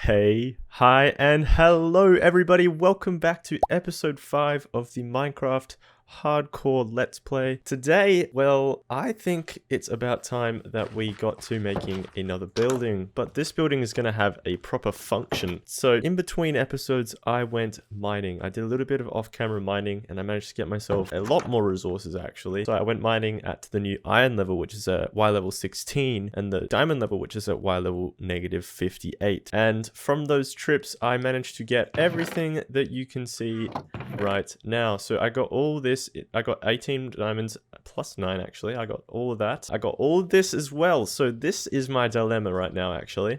Hey, hi, and hello everybody. Welcome back to episode 5 of the Minecraft Hardcore Let's Play. Today, well, I think it's about time that we got to making another building, but this building is going to have a proper function. So in between episodes, I went mining. I did a little bit of off-camera mining, and I managed to get myself a lot more resources actually. So I went mining at the new iron level, which is at Y level 16, and the diamond level, which is at Y level -58. And from those trips, I managed to get everything that you can see right now. So I got all this. I got 18 diamonds plus 9 actually. I got all of that. I got all of this as well. So this is my dilemma right now actually.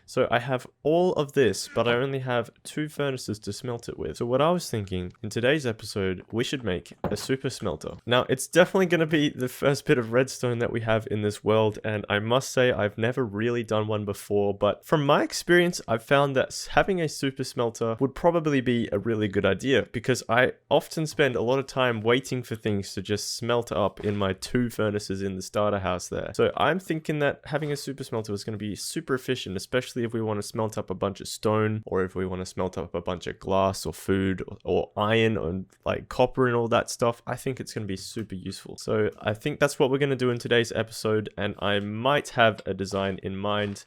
So I have all of this, but I only have 2 furnaces to smelt it with. So what I was thinking, in today's episode, we should make a super smelter. Now, it's definitely going to be the first bit of redstone that we have in this world, and I must say I've never really done one before, but from my experience, I've found that having a super smelter would probably be a really good idea, because I often spend a lot of time waiting for things to just smelt up in my 2 furnaces in the starter house there. So I'm thinking that having a super smelter is going to be super efficient, especially if we want to smelt up a bunch of stone, or if we want to smelt up a bunch of glass or food or iron or like copper and all that stuff. I think it's going to be super useful. So I think that's what we're going to do in today's episode, and I might have a design in mind.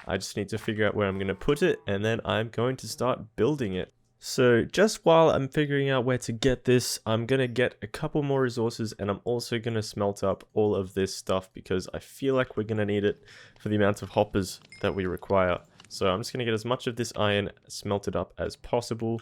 I just need to figure out where I'm going to put it, and then I'm going to start building it. So just while I'm figuring out where to get this, I'm going to get a couple more resources, and I'm also going to smelt up all of this stuff because I feel like we're going to need it for the amount of hoppers that we require. So I'm just going to get as much of this iron smelted up as possible,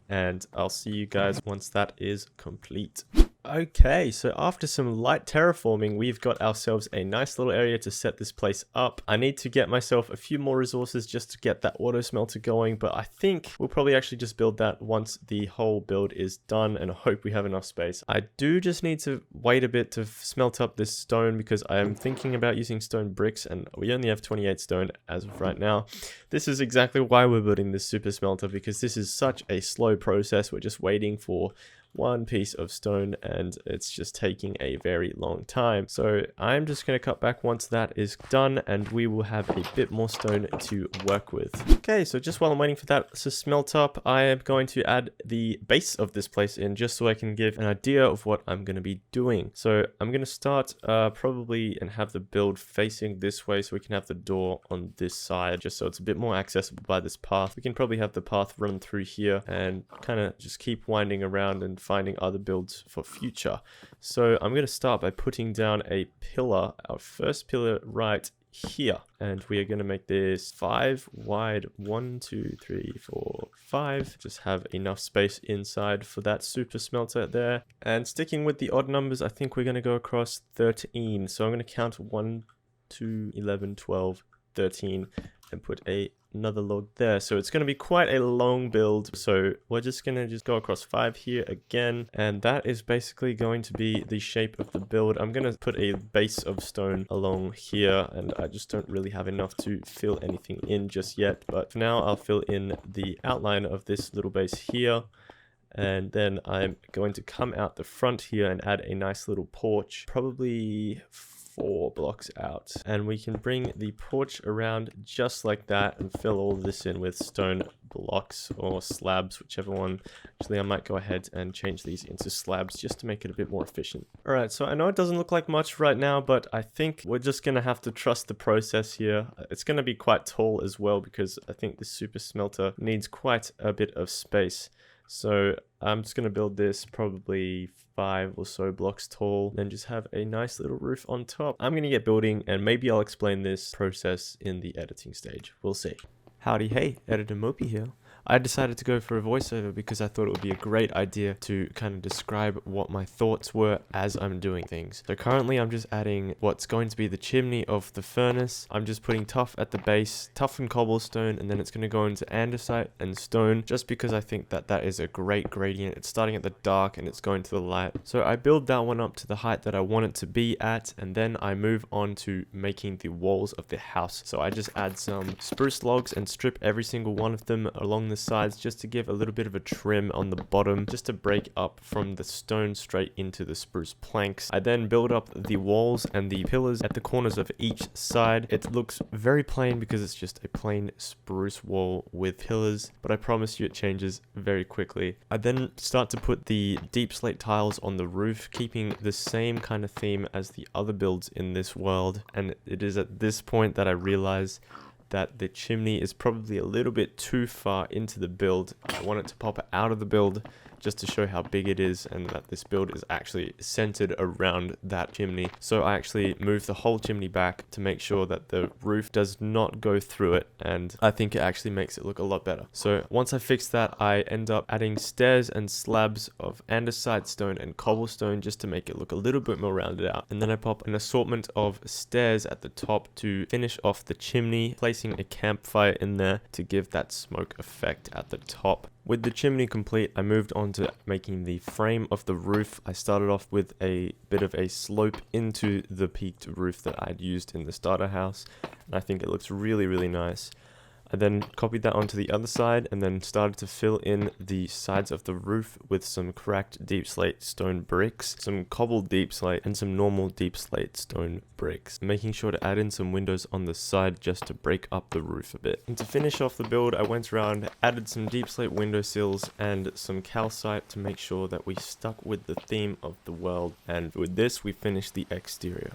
and I'll see you guys once that is complete. Okay, so after some light terraforming, we've got ourselves a nice little area to set this place up. I need to get myself a few more resources just to get that auto smelter going, but I think we'll probably actually just build that once the whole build is done, and I hope we have enough space. I do just need to wait a bit to smelt up this stone because I am thinking about using stone bricks, and we only have 28 stone as of right now. This is exactly why we're building this super smelter, because this is such a slow process. We're just waiting for one piece of stone, and it's just taking a very long time. So I'm just going to cut back once that is done, and we will have a bit more stone to work with. Okay, so just while I'm waiting for that to smelt up, I am going to add the base of this place in just so I can give an idea of what I'm going to be doing. So I'm going to start probably and have the build facing this way so we can have the door on this side, just so it's a bit more accessible by this path. We can probably have the path run through here and kind of just keep winding around and finding other builds for future. So I'm going to start by putting down a pillar, our first pillar right here, and we are going to make this 5 wide. 1 2 3 4 5. Just have enough space inside for that super smelter there. And sticking with the odd numbers, I think we're going to go across 13. So I'm going to count 1 2 11 12 13 and put another log there. So it's going to be quite a long build, so we're just going to go across 5 here again, and that is basically going to be the shape of the build. I'm going to put a base of stone along here, and I just don't really have enough to fill anything in just yet, but for now I'll fill in the outline of this little base here. And then I'm going to come out the front here and add a nice little porch, probably 4 blocks out, and we can bring the porch around just like that and fill all this in with stone blocks or slabs, whichever one. Actually, I might go ahead and change these into slabs just to make it a bit more efficient. Alright, so I know it doesn't look like much right now, but I think we're just gonna have to trust the process here. It's gonna be quite tall as well because I think this super smelter needs quite a bit of space. So I'm just going to build this probably 5 or so blocks tall, then just have a nice little roof on top. I'm going to get building, and maybe I'll explain this process in the editing stage. We'll see. Howdy, hey, Editor Mopie here. I decided to go for a voiceover because I thought it would be a great idea to kind of describe what my thoughts were as I'm doing things. So currently I'm just adding what's going to be the chimney of the furnace. I'm just putting tuff at the base, tuff and cobblestone, and then it's going to go into andesite and stone, just because I think that that is a great gradient. It's starting at the dark and it's going to the light. So I build that one up to the height that I want it to be at, and then I move on to making the walls of the house. So I just add some spruce logs and strip every single one of them along the the sides just to give a little bit of a trim on the bottom, just to break up from the stone straight into the spruce planks. I then build up the walls and the pillars at the corners of each side. It looks very plain because it's just a plain spruce wall with pillars, but I promise you it changes very quickly. I then start to put the deep slate tiles on the roof, keeping the same kind of theme as the other builds in this world, and it is at this point that I realize that the chimney is probably a little bit too far into the build. I want it to pop out of the build just to show how big it is, and that this build is actually centered around that chimney. So I actually moved the whole chimney back to make sure that the roof does not go through it, and I think it actually makes it look a lot better. So once I fix that, I end up adding stairs and slabs of andesite stone and cobblestone just to make it look a little bit more rounded out. And then I pop an assortment of stairs at the top to finish off the chimney, placing a campfire in there to give that smoke effect at the top. With the chimney complete, I moved on to making the frame of the roof. I started off with a bit of a slope into the peaked roof that I'd used in the starter house, and I think it looks really, really nice. I then copied that onto the other side and then started to fill in the sides of the roof with some cracked deep slate stone bricks, some cobbled deep slate, and some normal deep slate stone bricks, making sure to add in some windows on the side just to break up the roof a bit. And to finish off the build, I went around, added some deep slate window sills and some calcite to make sure that we stuck with the theme of the world, and with this we finished the exterior.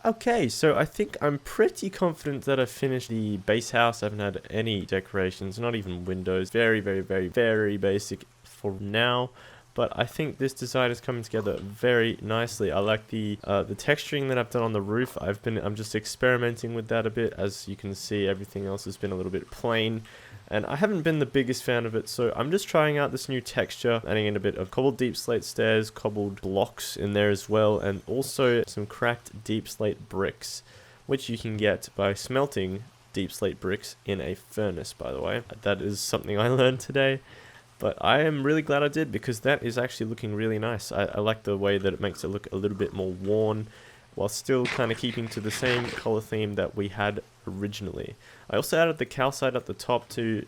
Okay, so I think I'm pretty confident that I've finished the base house. I haven't had any decorations, not even windows. Very, very, very, very basic for now. But I think this design is coming together very nicely. I like the texturing that I've done on the roof. I'm just experimenting with that a bit. As you can see, everything else has been a little bit plain, and I haven't been the biggest fan of it, so I'm just trying out this new texture, adding in a bit of cobbled deep slate stairs, cobbled blocks in there as well, and also some cracked deep slate bricks, which you can get by smelting deep slate bricks in a furnace, by the way. That is something I learned today. But I am really glad I did, because that is actually looking really nice. I like the way that it makes it look a little bit more worn, while still kind of keeping to the same color theme that we had originally. I also added the calcite at the top to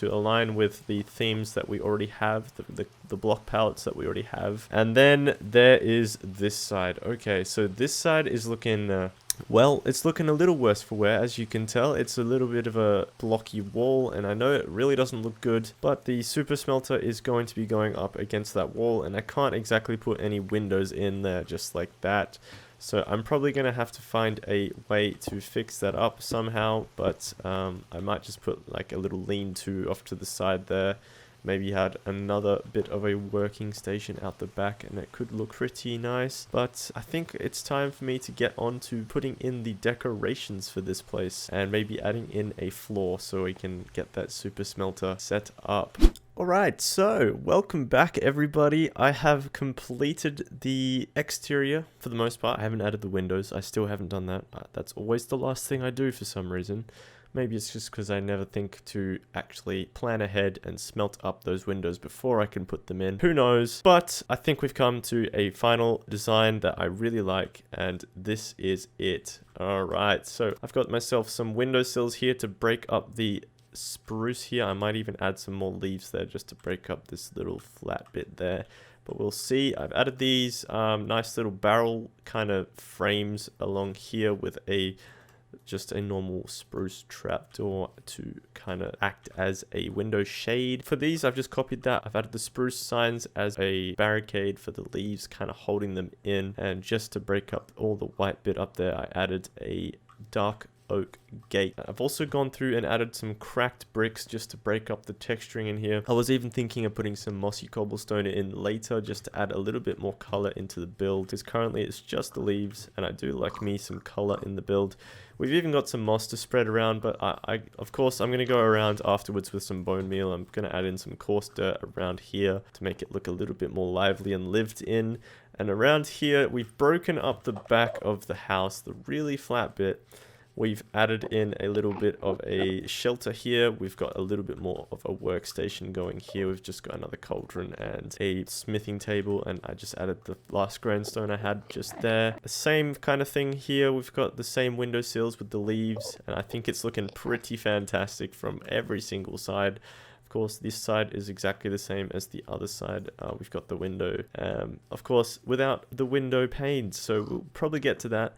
align with the themes that we already have, the block palettes that we already have. And then there is this side. Okay, so this side is looking... well, it's looking a little worse for wear, as you can tell. It's a little bit of a blocky wall, and I know it really doesn't look good, but the super smelter is going to be going up against that wall, and I can't exactly put any windows in there just like that. So I'm probably going to have to find a way to fix that up somehow, but I might just put like a little lean-to off to the side there. Maybe had another bit of a working station out the back, and it could look pretty nice. But I think it's time for me to get on to putting in the decorations for this place, and maybe adding in a floor so we can get that super smelter set up. Alright, so welcome back everybody. I have completed the exterior for the most part. I haven't added the windows. I still haven't done that. That's always the last thing I do for some reason. Maybe it's just because I never think to actually plan ahead and smelt up those windows before I can put them in. Who knows? But I think we've come to a final design that I really like, and this is it. Alright, so I've got myself some windowsills here to break up the spruce here. I might even add some more leaves there just to break up this little flat bit there. But we'll see. I've added these nice little barrel kind of frames along here with just a normal spruce trapdoor to kind of act as a window shade. For these, I've just copied that. I've added the spruce signs as a barricade for the leaves, kind of holding them in. And just to break up all the white bit up there, I added a dark oak gate. I've also gone through and added some cracked bricks just to break up the texturing in here. I was even thinking of putting some mossy cobblestone in later just to add a little bit more color into the build, because currently it's just the leaves, and I do like me some color in the build. We've even got some moss to spread around, but of course I'm going to go around afterwards with some bone meal. I'm going to add in some coarse dirt around here to make it look a little bit more lively and lived in. And around here we've broken up the back of the house, the really flat bit, We've added in a little bit of a shelter here. We've got a little bit more of a workstation going here. We've just got another cauldron and a smithing table, and I just added the last grindstone I had just there. The same kind of thing here. We've got the same windowsills with the leaves, and I think it's looking pretty fantastic from every single side. Of course, this side is exactly the same as the other side. We've got the window, of course, without the window panes, so we'll probably get to that.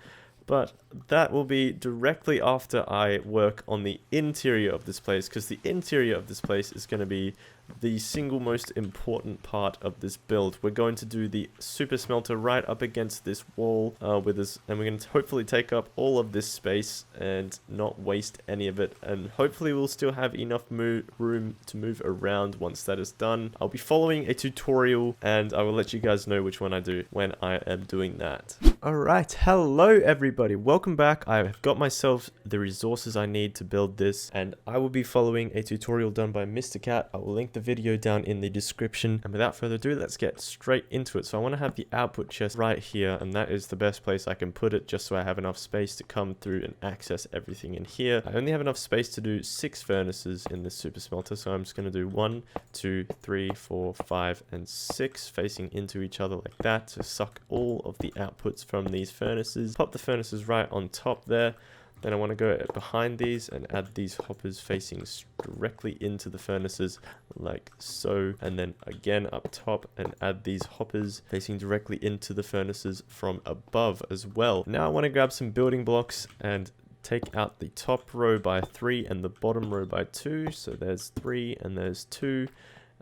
But that will be directly after I work on the interior of this place, because the interior of this place is going to be the single most important part of this build. We're going to do the super smelter right up against this wall with us, and we're going to hopefully take up all of this space and not waste any of it, and hopefully we'll still have enough room to move around once that is done. I'll be following a tutorial, and I will let you guys know which one I do when I am doing that. Alright, hello everybody, welcome back. I have got myself the resources I need to build this, and I will be following a tutorial done by Mysticat. I will link the video down in the description, and without further ado, let's get straight into it. So I want to have the output chest right here, and that is the best place I can put it, just so I have enough space to come through and access everything in here. I only have enough space to do 6 furnaces in this super smelter, so I'm just going to do 1, 2, 3, 4, 5, and 6 facing into each other like that to suck all of the outputs from these furnaces. Pop the furnaces right on top there. Then I want to go behind these and add these hoppers facing directly into the furnaces like so, and then again up top and add these hoppers facing directly into the furnaces from above as well. Now I want to grab some building blocks and take out the top row by 3 and the bottom row by 2. So there's 3 and there's 2,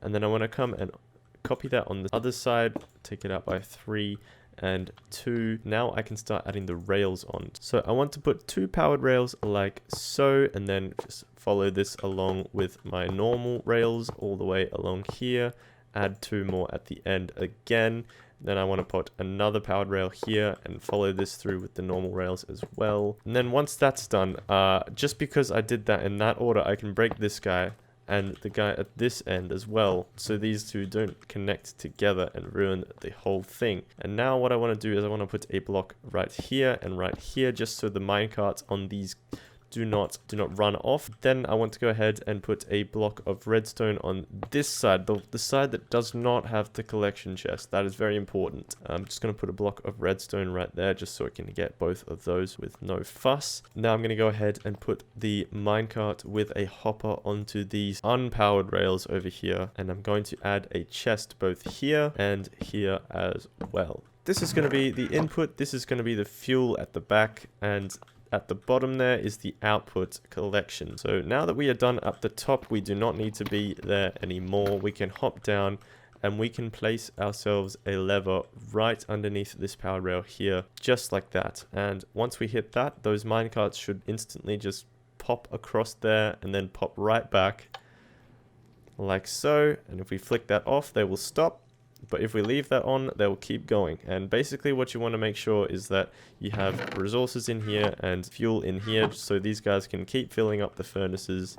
and then I want to come and copy that on the other side, take it out by 3 and 2. Now I can start adding the rails on. So I want to put 2 powered rails like so, and then just follow this along with my normal rails all the way along here. Add 2 more at the end again. Then I want to put another powered rail here and follow this through with the normal rails as well. And then once that's done, just because I did that in that order, I can break this guy and the guy at this end as well, so these two don't connect together and ruin the whole thing. And now what I want to do is I want to put a block right here and right here, just so the minecarts on these do not run off. Then I want to go ahead and put a block of redstone on this side, the side that does not have the collection chest. That is very important. I'm just going to put a block of redstone right there, just so I can get both of those with no fuss. Now I'm going to go ahead and put the minecart with a hopper onto these unpowered rails over here, and I'm going to add a chest both here and here as well. This is going to be the input, this is going to be the fuel at the back, and at the bottom there is the output collection. So now that we are done up the top, we do not need to be there anymore. We can hop down and we can place ourselves a lever right underneath this power rail here, just like that. And once we hit that, those minecarts should instantly just pop across there and then pop right back like so. And if we flick that off, they will stop. But if we leave that on, they will keep going. And basically what you want to make sure is that you have resources in here and fuel in here, so these guys can keep filling up the furnaces.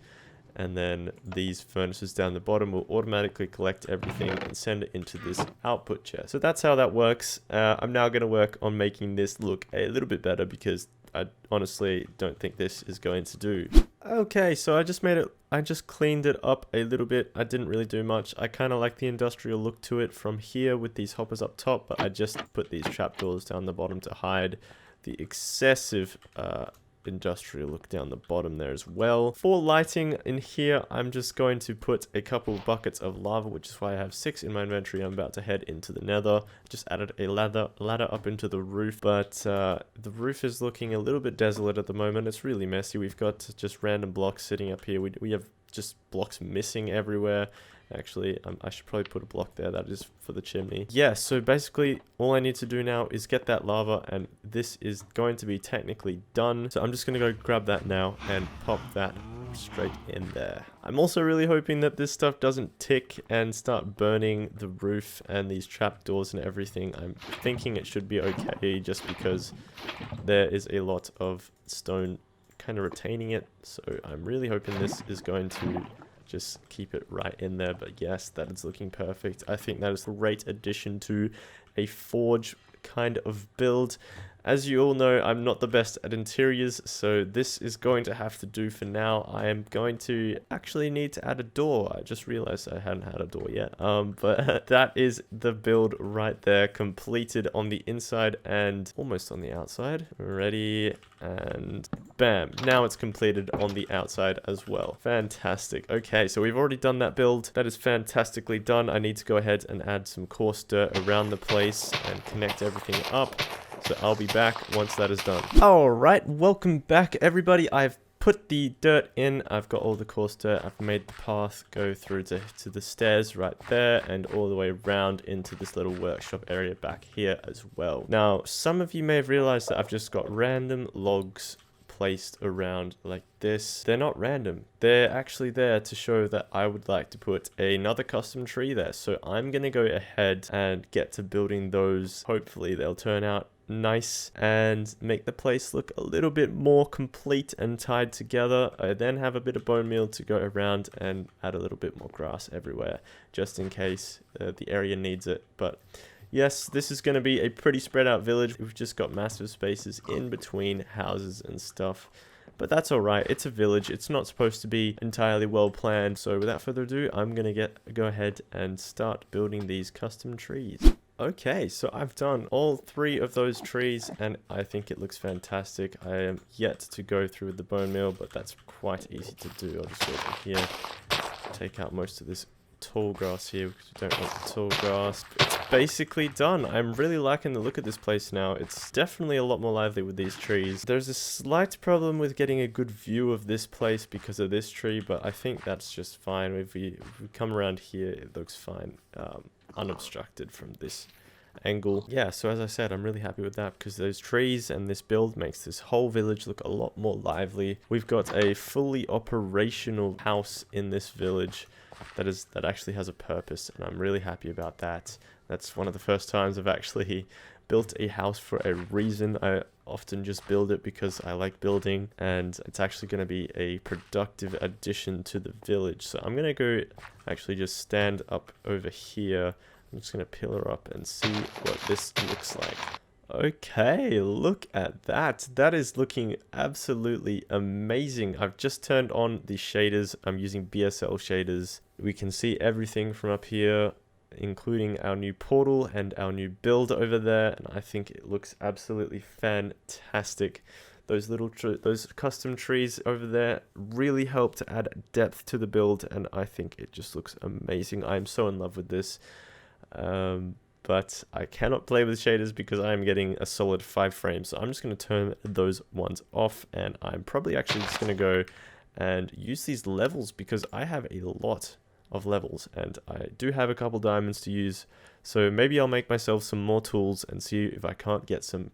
And then these furnaces down the bottom will automatically collect everything and send it into this output chest. So that's how that works. I'm now going to work on making this look a little bit better, because I honestly don't think this is going to do. Okay, so I just cleaned it up a little bit. I didn't really do much. I kind of like the industrial look to it from here with these hoppers up top, but I just put these trapdoors down the bottom to hide the excessive industrial look down the bottom there as well. For lighting in here, I'm just going to put a couple buckets of lava, which is why I have 6 in my inventory. I'm about to head into the nether. Just added a ladder up into the roof, but the roof is looking a little bit desolate at the moment. It's really messy. We've got just random blocks sitting up here. We have just blocks missing everywhere. Actually, I should probably put a block there. That is for the chimney. Yeah, so basically all I need to do now is get that lava, and this is going to be technically done. So I'm just going to go grab that now and pop that straight in there. I'm also really hoping that this stuff doesn't tick and start burning the roof and these trapdoors and everything. I'm thinking it should be okay, just because there is a lot of stone kind of retaining it. So I'm really hoping this is going to just keep it right in there. But yes, that is looking perfect. I think that is a great addition to a forge kind of build. As you all know, I'm not the best at interiors, so this is going to have to do for now. I am going to actually need to add a door. I just realized I hadn't had a door yet. But that is the build right there, completed on the inside and almost on the outside. Ready, and bam. Now it's completed on the outside as well. Fantastic. Okay, so we've already done that build. That is fantastically done. I need to go ahead and add some coarse dirt around the place and connect everything up. So I'll be back once that is done. Alright, welcome back everybody. I've put the dirt in. I've got all the coarse dirt. I've made the path go through to the stairs right there and all the way around into this little workshop area back here as well. Now, some of you may have realized that I've just got random logs placed around like this. They're not random. They're actually there to show that I would like to put another custom tree there. So I'm going to go ahead and get to building those. Hopefully they'll turn out nice and make the place look a little bit more complete and tied together. I then have a bit of bone meal to go around and add a little bit more grass everywhere just in case the area needs it. But yes, this is going to be a pretty spread out village. We've just got massive spaces in between houses and stuff. But that's alright, it's a village, it's not supposed to be entirely well planned. So without further ado, I'm going to go ahead and start building these custom trees. Okay, so I've done all 3 of those trees and I think it looks fantastic. I am yet to go through the bone meal, but that's quite easy to do. I'll just go over here, take out most of this tall grass here because we don't want the tall grass. It's basically done. I'm really liking the look of this place now. It's definitely a lot more lively with these trees. There's a slight problem with getting a good view of this place because of this tree, but I think that's just fine. If we come around here, it looks fine. Unobstructed from this angle. Yeah, so as I said, I'm really happy with that because those trees and this build makes this whole village look a lot more lively. We've got a fully operational house in this village that actually has a purpose, and I'm really happy about that. That's one of the first times I've actually built a house for a reason. I often just build it because I like building, and it's actually going to be a productive addition to the village. So I'm going to go actually just stand up over here. I'm just going to pillar up and see what this looks like. Okay, look at that. That is looking absolutely amazing. I've just turned on the shaders. I'm using BSL shaders. We can see everything from up here, including our new portal and our new build over there, and I think it looks absolutely fantastic. Those those custom trees over there really help to add depth to the build, and I think it just looks amazing. I'm so in love with this. But I cannot play with shaders because I'm getting a solid 5 frames. So I'm just going to turn those ones off, and I'm probably actually just going to go and use these levels because I have a lot of levels and I do have a couple diamonds to use. So maybe I'll make myself some more tools and see if I can't get some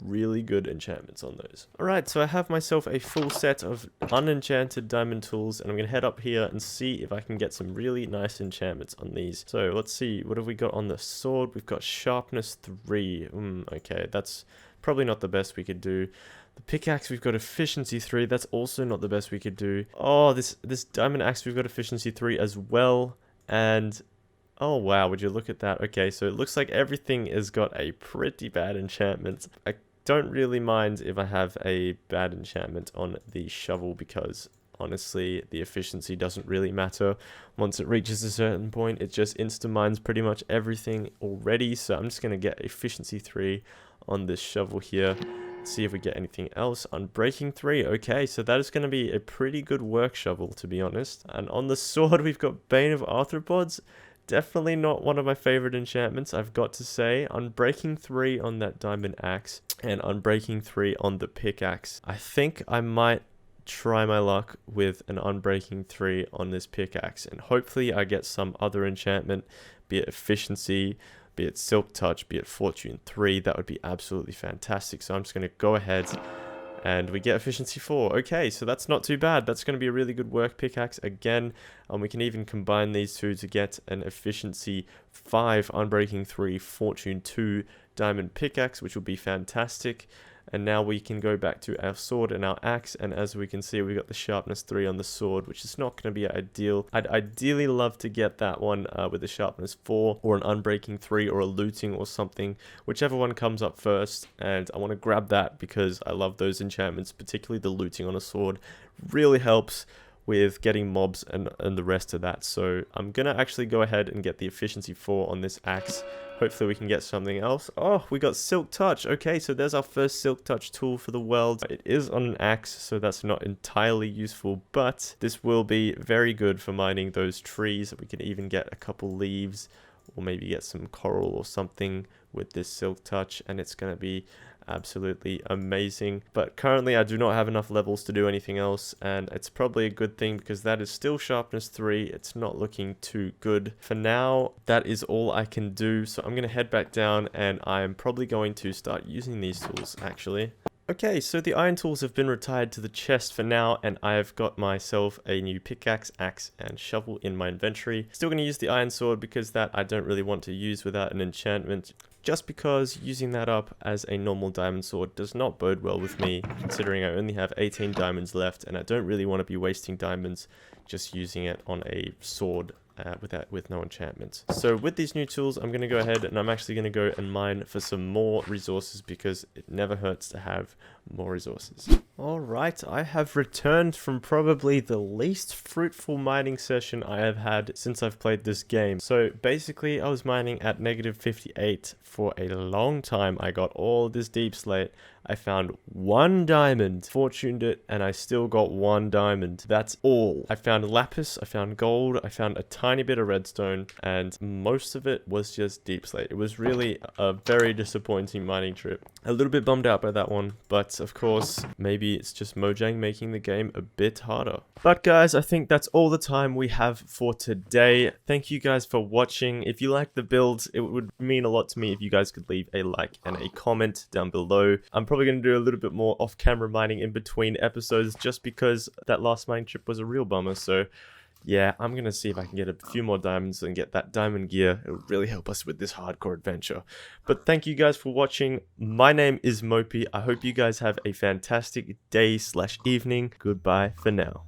really good enchantments on those. Alright, so I have myself a full set of unenchanted diamond tools, and I'm going to head up here and see if I can get some really nice enchantments on these. So let's see, what have we got on the sword? We've got sharpness 3. Okay, that's probably not the best we could do. The pickaxe, we've got efficiency 3. That's also not the best we could do. Oh, this diamond axe, we've got efficiency 3 as well. And oh wow, would you look at that? Okay, so it looks like everything has got a pretty bad enchantment. I don't really mind if I have a bad enchantment on the shovel because honestly the efficiency doesn't really matter. Once it reaches a certain point, it just insta-mines pretty much everything already. So I'm just going to get efficiency 3 on this shovel here. See if we get anything else. Unbreaking 3. Okay, so that is going to be a pretty good work shovel, to be honest. And on the sword we've got Bane of Arthropods. Definitely not one of my favorite enchantments, I've got to say. Unbreaking 3 on that diamond axe and Unbreaking 3 on the pickaxe. I think I might try my luck with an Unbreaking 3 on this pickaxe, and hopefully I get some other enchantment, be it efficiency, be it silk touch, be it fortune 3. That would be absolutely fantastic. So I'm just going to go ahead and we get efficiency 4. Okay, so that's not too bad. That's going to be a really good work pickaxe again. And we can even combine these two to get an efficiency 5, Unbreaking 3, fortune 2 diamond pickaxe, which will be fantastic. And now we can go back to our sword and our axe, and as we can see, we got the sharpness 3 on the sword, which is not going to be ideal. I'd ideally love to get that one with the sharpness 4, or an unbreaking 3, or a looting or something, whichever one comes up first, and I want to grab that because I love those enchantments, particularly the looting on a sword. Really helps with getting mobs and the rest of that. So I'm gonna actually go ahead and get the efficiency 4 on this axe. Hopefully we can get something else. Oh, we got Silk Touch. Okay, so there's our first Silk Touch tool for the world. It is on an axe, so that's not entirely useful, but this will be very good for mining those trees. We can even get a couple leaves, or maybe get some coral or something with this Silk Touch, and it's going to be absolutely amazing. But currently I do not have enough levels to do anything else, and it's probably a good thing because that is still sharpness 3. It's not looking too good. For now, that is all I can do, so I'm going to head back down, and I'm probably going to start using these tools actually. Okay, so the iron tools have been retired to the chest for now, and I have got myself a new pickaxe, axe, and shovel in my inventory. Still going to use the iron sword because that I don't really want to use without an enchantment, just because using that up as a normal diamond sword does not bode well with me, considering I only have 18 diamonds left, and I don't really want to be wasting diamonds just using it on a sword with no enchantments. So with these new tools, I'm going to go ahead and I'm actually going to go and mine for some more resources because it never hurts to have more resources. Alright, I have returned from probably the least fruitful mining session I have had since I've played this game. So basically I was mining at -58 for a long time. I got all this deep slate. I found 1 diamond, fortuned it, and I still got 1 diamond. That's all. I found lapis, I found gold, I found a tiny bit of redstone, and most of it was just deep slate. It was really a very disappointing mining trip. A little bit bummed out by that one, but of course, maybe it's just Mojang making the game a bit harder. But guys, I think that's all the time we have for today. Thank you guys for watching. If you like the builds, it would mean a lot to me if you guys could leave a like and a comment down below. I'm probably going to do a little bit more off-camera mining in between episodes just because that last mining trip was a real bummer. So yeah, I'm going to see if I can get a few more diamonds and get that diamond gear. It would really help us with this hardcore adventure. But thank you guys for watching. My name is Mopie. I hope you guys have a fantastic day/evening. Goodbye for now.